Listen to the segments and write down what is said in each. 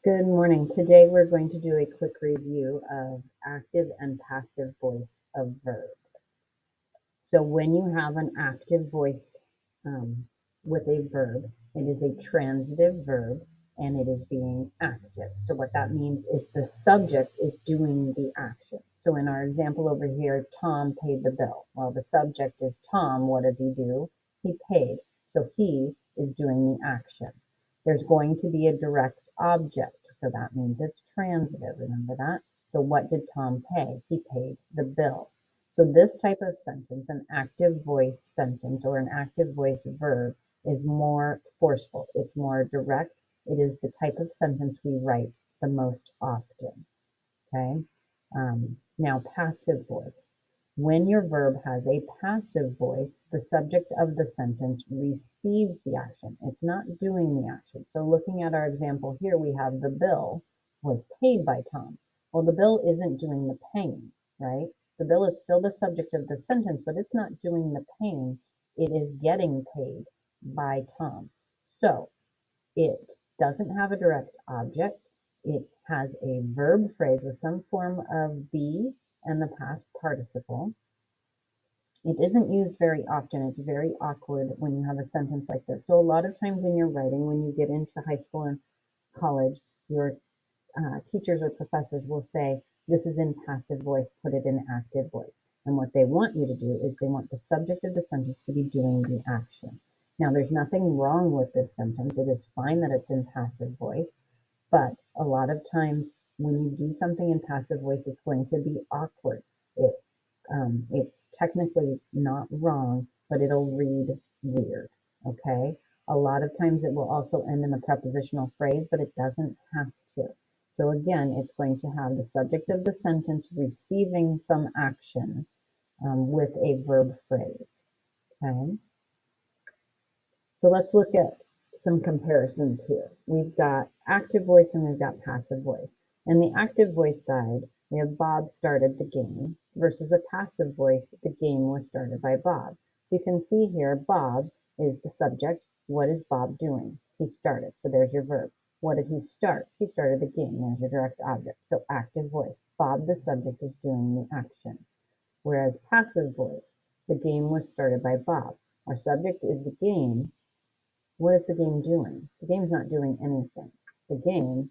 Good morning. Today we're going to do a quick review of active and passive voice of verbs. So when you have an active voice with a verb, it is a transitive verb and it is being active. So what that means is the subject is doing the action. So in our example over here, Tom paid the bill. Well, the subject is Tom. What did he do? He paid. So he is doing the action. There's going to be a direct object. So that means it's transitive. Remember that? So what did Tom pay? He paid the bill. So this type of sentence, an active voice sentence or an active voice verb, is more forceful. It's more direct. It is the type of sentence we write the most often. Okay. Now, passive voice. When your verb has a passive voice, the subject of the sentence receives the action. It's not doing the action. So looking at our example here, we have the bill was paid by Tom. Well, the bill isn't doing the paying, right? The bill is still the subject of the sentence, but it's not doing the paying. It is getting paid by Tom. So it doesn't have a direct object. It has a verb phrase with some form of be and the past participle. It isn't used very often. It's very awkward when you have a sentence like this. So a lot of times in your writing, when you get into high school and college, your teachers or professors will say, this is in passive voice, put it in active voice. And what they want you to do is they want the subject of the sentence to be doing the action. Now, there's nothing wrong with this sentence. It is fine that it's in passive voice, but a lot of times when you do something in passive voice, it's going to be awkward. It's technically not wrong, but it'll read weird, okay? A lot of times it will also end in a prepositional phrase, but it doesn't have to. So again, it's going to have the subject of the sentence receiving some action with a verb phrase, okay? So let's look at some comparisons here. We've got active voice and we've got passive voice. In the active voice side, we have Bob started the game versus a passive voice, the game was started by Bob. So you can see here, Bob is the subject. What is Bob doing? He started. So there's your verb. What did he start? He started the game. There's your direct object. So active voice. Bob, the subject, is doing the action. Whereas passive voice, the game was started by Bob. Our subject is the game. What is the game doing? The game's not doing anything. The game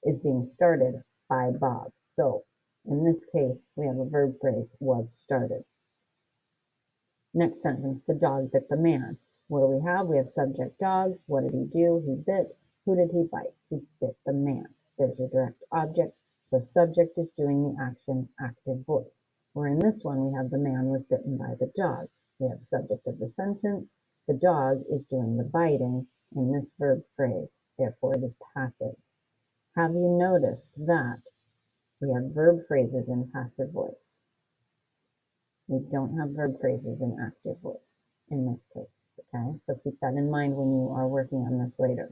is being started by Bob. So in this case, we have a verb phrase, was started. Next sentence, the dog bit the man. What do we have? We have subject dog. What did he do? He bit. Who did he bite? He bit the man. There's your direct object. So subject is doing the action, active voice. Where in this one, we have the man was bitten by the dog. We have subject of the sentence. The dog is doing the biting in this verb phrase. Therefore, it is passive. Have you noticed that we have verb phrases in passive voice? We don't have verb phrases in active voice in this case, okay? So keep that in mind when you are working on this later.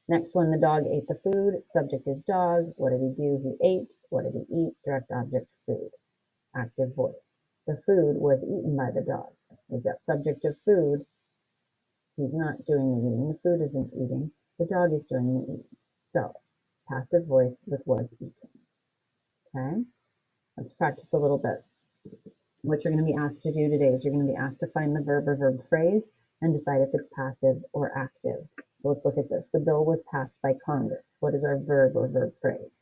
Next one, the dog ate the food. Subject is dog. What did he do? He ate. What did he eat? Direct object, food. Active voice. The food was eaten by the dog. We've got subject of food. He's not doing the eating. The food isn't eating. The dog is doing the eating. So, passive voice with was eaten. Okay? Let's practice a little bit. What you're going to be asked to do today is you're going to be asked to find the verb or verb phrase and decide if it's passive or active. So let's look at this. The bill was passed by Congress. What is our verb or verb phrase?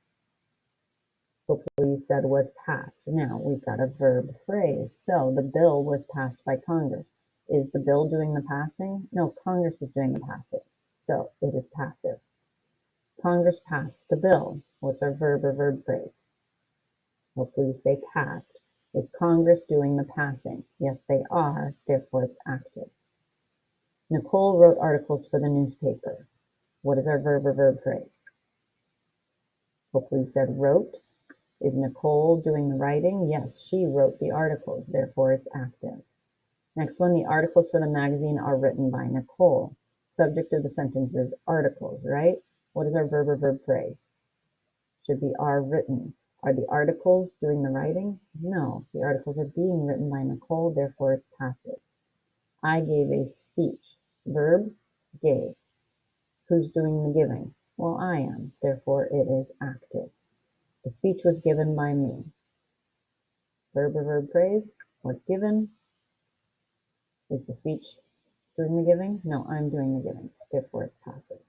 Hopefully you said was passed. Now we've got a verb phrase. So the bill was passed by Congress. Is the bill doing the passing? No, Congress is doing the passing. So it is passive. Congress passed the bill. What's our verb or verb phrase? Hopefully you say passed. Is Congress doing the passing? Yes, they are. Therefore, it's active. Nicole wrote articles for the newspaper. What is our verb or verb phrase? Hopefully you said wrote. Is Nicole doing the writing? Yes, she wrote the articles. Therefore, it's active. Next one, the articles for the magazine are written by Nicole. Subject of the sentence is articles, right? What is our verb or verb phrase? Should be are written. Are the articles doing the writing? No, the articles are being written by Nicole, therefore it's passive. I gave a speech. Verb, gave. Who's doing the giving? Well, I am, therefore it is active. The speech was given by me. Verb or verb phrase was given. Is the speech doing the giving? No, I'm doing the giving, therefore it's passive.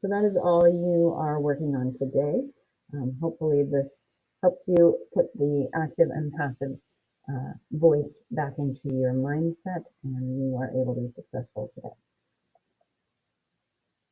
So that is all you are working on today. Hopefully this helps you put the active and passive voice back into your mindset and you are able to be successful today.